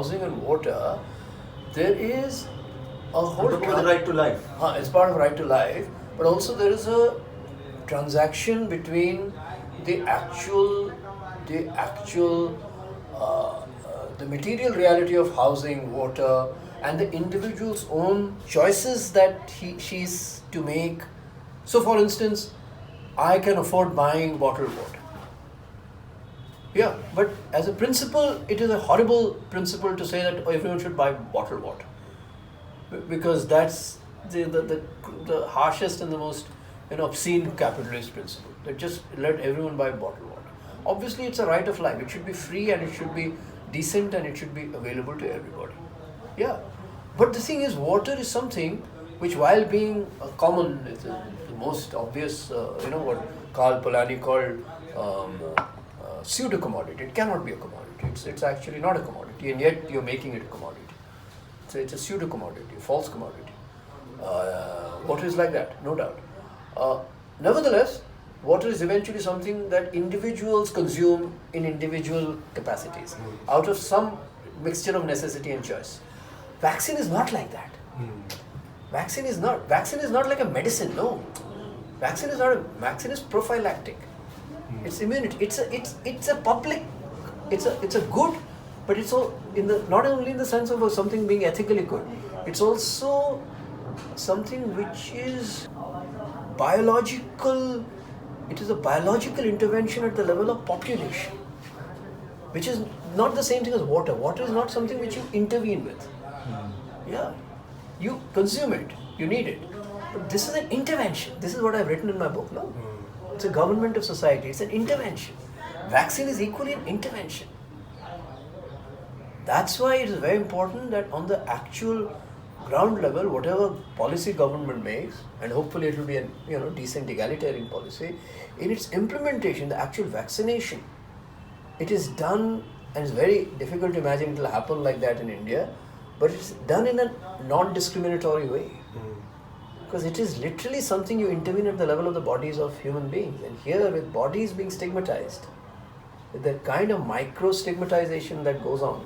housing and water, there is a whole... the right to life. It's part of right to life, but also there is a transaction between the material reality of housing, water, and the individual's own choices that she's to make. So, for instance, I can afford buying bottled water. Yeah, but as a principle, it is a horrible principle to say that everyone should buy bottled water, because that's the harshest and the most obscene capitalist principle. That just let everyone buy bottled water. Obviously, it's a right of life. It should be free and it should be decent and it should be available to everybody. Yeah, but the thing is, water is something which, while being common, is the most obvious. What Karl Polanyi called pseudo commodity. It cannot be a commodity. It's actually not a commodity, and yet you're making it a commodity. So it's a pseudo commodity, a false commodity. Water is like that, no doubt. Nevertheless, water is eventually something that individuals consume in individual capacities, out of some mixture of necessity and choice. Vaccine is not like that. Vaccine is not like a medicine. No, vaccine is prophylactic. It's immunity. It's a public. It's a good, but it's all not only in the sense of something being ethically good. It's also something which is biological. It is a biological intervention at the level of population, which is not the same thing as water. Water is not something which you intervene with. Yeah, you consume it. You need it. But this is an intervention. This is what I've written in my book. No. It's a government of society. It's an intervention. Vaccine is equally an intervention. That's why it is very important that on the actual ground level, whatever policy government makes, and hopefully it will be a decent egalitarian policy, in its implementation, the actual vaccination, it is done, and it's very difficult to imagine it will happen like that in India, but it's done in a non-discriminatory way. Because it is literally something you intervene at the level of the bodies of human beings. And here, with bodies being stigmatized, with the kind of micro-stigmatization that goes on,